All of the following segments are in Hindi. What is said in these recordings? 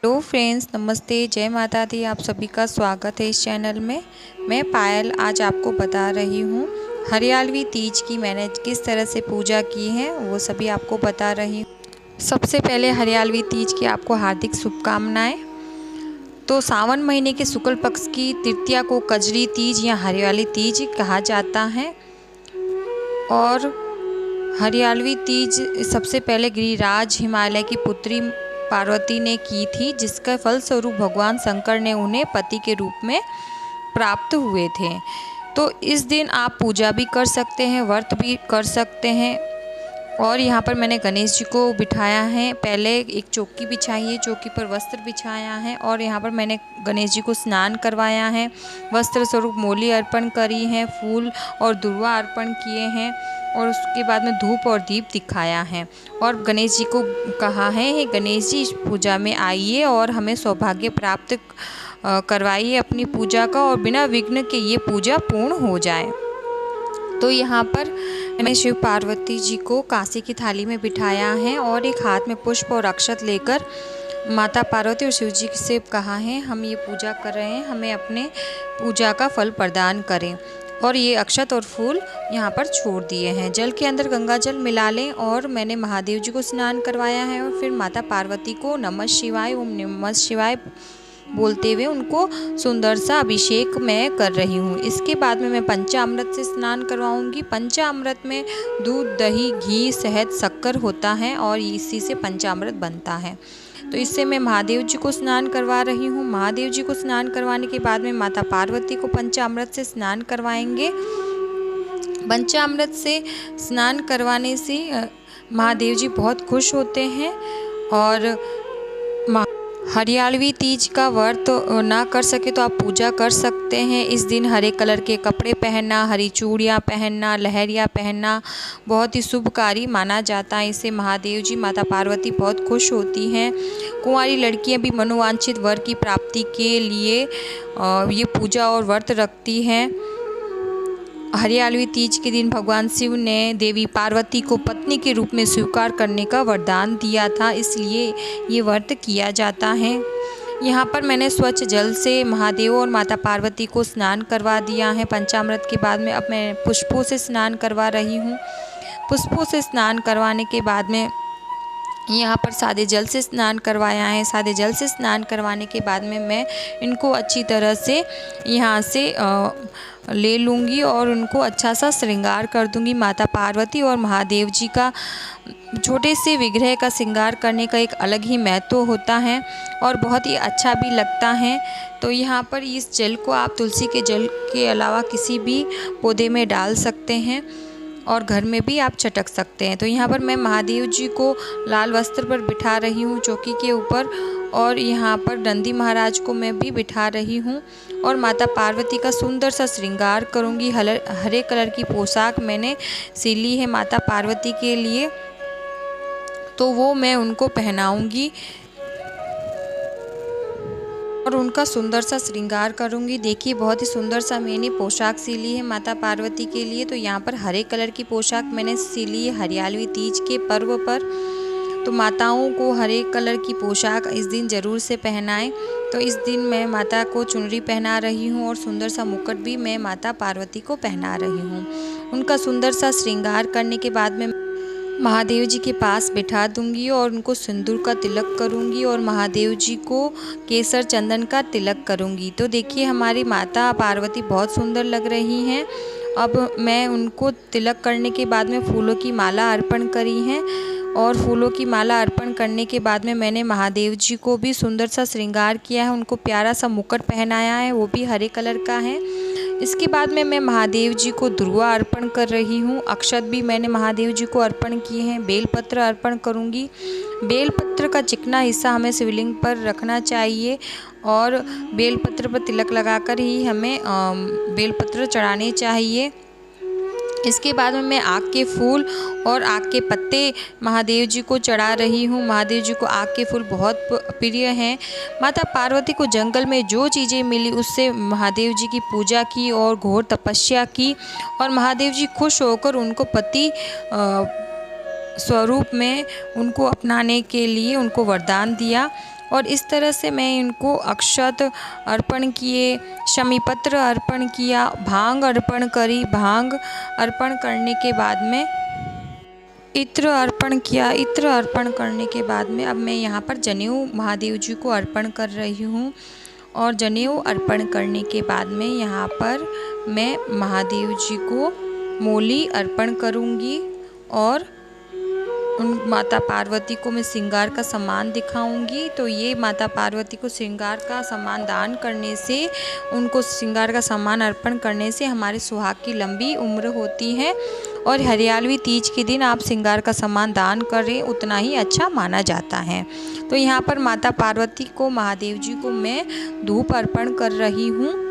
हेलो फ्रेंड्स, नमस्ते, जय माता दी। आप सभी का स्वागत है इस चैनल में। मैं पायल आज आपको बता रही हूँ हरियाणवी तीज की मैंने किस तरह से पूजा की है, वो सभी आपको बता रही हूँ। सबसे पहले हरियाणवी तीज की आपको हार्दिक शुभकामनाएं। तो सावन महीने के शुक्ल पक्ष की तृतीया को कजरी तीज या हरियाणवी तीज कहा जाता है। और हरियाणवी तीज सबसे पहले गिरिराज हिमालय की पुत्री पार्वती ने की थी, जिसका फलस्वरूप भगवान शंकर ने उन्हें पति के रूप में प्राप्त हुए थे। तो इस दिन आप पूजा भी कर सकते हैं, व्रत भी कर सकते हैं। और यहाँ पर मैंने गणेश जी को बिठाया है। पहले एक चौकी बिछाई है, चौकी पर वस्त्र बिछाया है और यहाँ पर मैंने गणेश जी को स्नान करवाया है, वस्त्र स्वरूप मोली अर्पण करी है, फूल और दुर्वा अर्पण किए हैं और उसके बाद में धूप और दीप दिखाया है। और गणेश जी को कहा है, हे गणेश जी, इस पूजा में आइए और हमें सौभाग्य प्राप्त करवाइए अपनी पूजा का, और बिना विघ्न के ये पूजा पूर्ण हो जाए। तो यहाँ पर मैंने शिव पार्वती जी को कांसे की थाली में बिठाया है और एक हाथ में पुष्प और अक्षत लेकर माता पार्वती और शिव जी से कहा है, हम ये पूजा कर रहे हैं, हमें अपने पूजा का फल प्रदान करें। और ये अक्षत और फूल यहाँ पर छोड़ दिए हैं। जल के अंदर गंगा जल मिला लें और मैंने महादेव जी को स्नान करवाया है और फिर माता पार्वती को नमः शिवाय, ओम नमः शिवाय बोलते हुए उनको सुंदर सा अभिषेक मैं कर रही हूँ। इसके बाद में मैं पंचामृत से स्नान करवाऊँगी। पंचामृत में दूध, दही, घी, शहद, शक्कर होता है और इसी से पंचामृत बनता है। तो इससे मैं महादेव जी को स्नान करवा रही हूँ। महादेव जी को स्नान करवाने के बाद में माता पार्वती को पंचामृत से स्नान करवाएंगे। पंचामृत से स्नान करवाने से महादेव जी बहुत खुश होते हैं। और हरियाणवी तीज का व्रत ना कर सके तो आप पूजा कर सकते हैं। इस दिन हरे कलर के कपड़े पहनना, हरी चूड़ियाँ पहनना, लहरिया पहनना बहुत ही शुभकारी माना जाता है। इससे महादेव जी, माता पार्वती बहुत खुश होती हैं। कुंवारी लड़कियां भी मनोवांछित वर की प्राप्ति के लिए ये पूजा और व्रत रखती हैं। हरियाणवी तीज के दिन भगवान शिव ने देवी पार्वती को पत्नी के रूप में स्वीकार करने का वरदान दिया था, इसलिए ये व्रत किया जाता है। यहाँ पर मैंने स्वच्छ जल से महादेव और माता पार्वती को स्नान करवा दिया है। पंचामृत के बाद में अब मैं पुष्पों से स्नान करवा रही हूँ। पुष्पों से स्नान करवाने के बाद में यहाँ पर सादे जल से स्नान करवाया है। सादे जल से स्नान करवाने के बाद में मैं इनको अच्छी तरह से यहाँ से ले लूँगी और उनको अच्छा सा श्रृंगार कर दूँगी। माता पार्वती और महादेव जी का छोटे से विग्रह का श्रृंगार करने का एक अलग ही महत्व होता है और बहुत ही अच्छा भी लगता है। तो यहाँ पर इस जल को आप तुलसी के जल के अलावा किसी भी पौधे में डाल सकते हैं और घर में भी आप छटक सकते हैं। तो यहाँ पर मैं महादेव जी को लाल वस्त्र पर बिठा रही हूँ चौकी के ऊपर, और यहाँ पर नंदी महाराज को मैं भी बिठा रही हूँ और माता पार्वती का सुंदर सा श्रृंगार करूँगी। हरे कलर की पोशाक मैंने सिली है माता पार्वती के लिए, तो वो मैं उनको पहनाऊँगी और उनका सुंदर सा श्रृंगार करूँगी। देखिए, बहुत ही सुंदर सा मैंने पोशाक सिली है माता पार्वती के लिए। तो यहाँ पर हरे कलर की पोशाक मैंने सिली है हरियाणवी तीज के पर्व पर। तो माताओं को हरे कलर की पोशाक इस दिन ज़रूर से पहनाएं। तो इस दिन मैं माता को चुनरी पहना रही हूँ और सुंदर सा मुकुट भी मैं माता पार्वती को पहना रही हूँ। उनका सुंदर सा श्रृंगार करने के बाद में महादेव जी के पास बिठा दूंगी और उनको सिंदूर का तिलक करूंगी और महादेव जी को केसर चंदन का तिलक करूंगी। तो देखिए, हमारी माता पार्वती बहुत सुंदर लग रही हैं। अब मैं उनको तिलक करने के बाद में फूलों की माला अर्पण करी है और फूलों की माला अर्पण करने के बाद में मैंने महादेव जी को भी सुंदर सा श्रृंगार किया है। उनको प्यारा सा मुकुट पहनाया है, वो भी हरे कलर का है। इसके बाद में मैं महादेव जी को दुर्वा अर्पण कर रही हूँ। अक्षत भी मैंने महादेव जी को अर्पण किए हैं। बेलपत्र अर्पण करूँगी। बेलपत्र का चिकना हिस्सा हमें शिवलिंग पर रखना चाहिए और बेलपत्र पर तिलक लगाकर ही हमें बेलपत्र चढ़ाने चाहिए। इसके बाद में मैं आक के फूल और आक के पत्ते महादेव जी को चढ़ा रही हूँ। महादेव जी को आक के फूल बहुत प्रिय हैं। माता पार्वती को जंगल में जो चीज़ें मिली उससे महादेव जी की पूजा की और घोर तपस्या की और महादेव जी खुश होकर उनको पति स्वरूप में उनको अपनाने के लिए उनको वरदान दिया और इस तरह से मैं इनको अक्षत अर्पण किए, शमीपत्र अर्पण किया, भांग अर्पण करी। भांग अर्पण करने के बाद में इत्र अर्पण किया। इत्र अर्पण करने के बाद में अब मैं यहाँ पर जनेऊ महादेव जी को अर्पण कर रही हूँ। और जनेऊ अर्पण करने के बाद में यहाँ पर मैं महादेव जी को मोली अर्पण करूँगी और उन माता पार्वती को मैं श्रृंगार का सामान दिखाऊंगी। तो ये माता पार्वती को श्रृंगार का सामान दान करने से, उनको श्रृंगार का सामान अर्पण करने से हमारे सुहाग की लंबी उम्र होती है। और हरियालवी तीज के दिन आप श्रृंगार का सामान दान करें, उतना ही अच्छा माना जाता है। तो यहाँ पर माता पार्वती को, महादेव जी को मैं धूप अर्पण कर रही हूँ।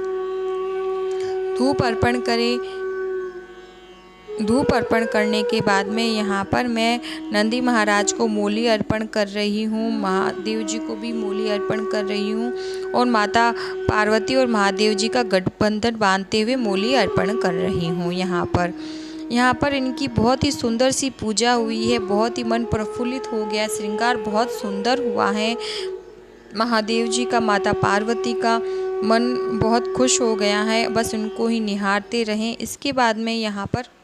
धूप अर्पण करने के बाद में यहाँ पर मैं नंदी महाराज को मूली अर्पण कर रही हूँ, महादेव जी को भी मूली अर्पण कर रही हूँ और माता पार्वती और महादेव जी का गठबंधन बांधते हुए मूली अर्पण कर रही हूँ। यहाँ पर इनकी बहुत ही सुंदर सी पूजा हुई है, बहुत ही मन प्रफुल्लित हो गया, श्रृंगार बहुत सुंदर हुआ है महादेव जी का, माता पार्वती का मन बहुत खुश हो गया है, बस उनको ही निहारते रहें। इसके बाद में यहाँ पर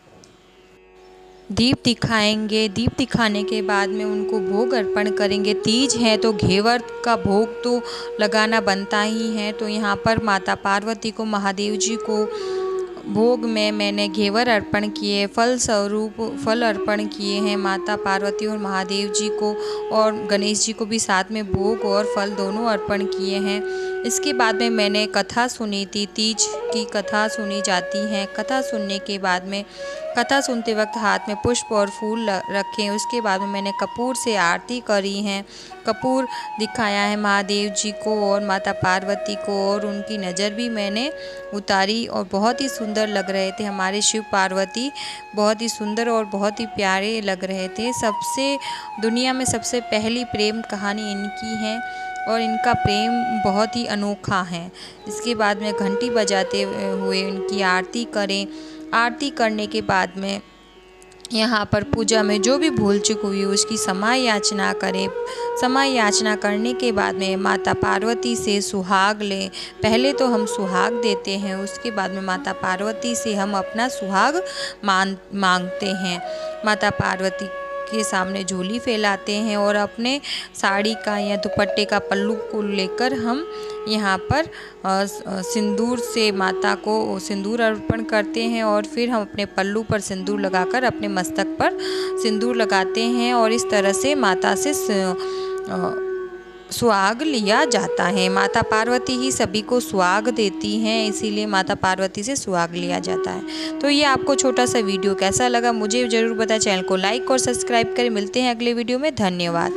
दीप दिखाएंगे। दीप दिखाने के बाद में उनको भोग अर्पण करेंगे। तीज है तो घेवर का भोग तो लगाना बनता ही है। तो यहाँ पर माता पार्वती को, महादेव जी को भोग में मैंने घेवर अर्पण किए, फल स्वरूप फल अर्पण किए हैं माता पार्वती और महादेव जी को, और गणेश जी को भी साथ में भोग और फल दोनों अर्पण किए हैं। इसके बाद में मैंने कथा सुनी थी, तीज की कथा सुनी जाती है। कथा सुनने के बाद में, कथा सुनते वक्त हाथ में पुष्प और फूल रखे। उसके बाद में मैंने कपूर से आरती करी है, कपूर दिखाया है महादेव जी को और माता पार्वती को, और उनकी नज़र भी मैंने उतारी और बहुत ही सुंदर लग रहे थे। हमारे शिव पार्वती बहुत ही सुंदर और बहुत ही प्यारे लग रहे थे। दुनिया में सबसे पहली प्रेम कहानी इनकी है और इनका प्रेम बहुत ही अनोखा है। इसके बाद में घंटी बजाते हुए उनकी आरती करें। आरती करने के बाद में यहाँ पर पूजा में जो भी भूल चूक हुई उसकी क्षमा याचना करें। क्षमा याचना करने के बाद में माता पार्वती से सुहाग लें। पहले तो हम सुहाग देते हैं, उसके बाद में माता पार्वती से हम अपना सुहाग मांगते हैं। माता पार्वती के सामने झोली फैलाते हैं और अपने साड़ी का या दुपट्टे का पल्लू को लेकर हम यहाँ पर सिंदूर से माता को सिंदूर अर्पण करते हैं और फिर हम अपने पल्लू पर सिंदूर लगाकर अपने मस्तक पर सिंदूर लगाते हैं और इस तरह से माता से सुहाग लिया जाता है। माता पार्वती ही सभी को सुहाग देती हैं, इसीलिए माता पार्वती से सुहाग लिया जाता है। तो ये आपको छोटा सा वीडियो कैसा लगा मुझे ज़रूर बताएं। चैनल को लाइक और सब्सक्राइब करें। मिलते हैं अगले वीडियो में। धन्यवाद।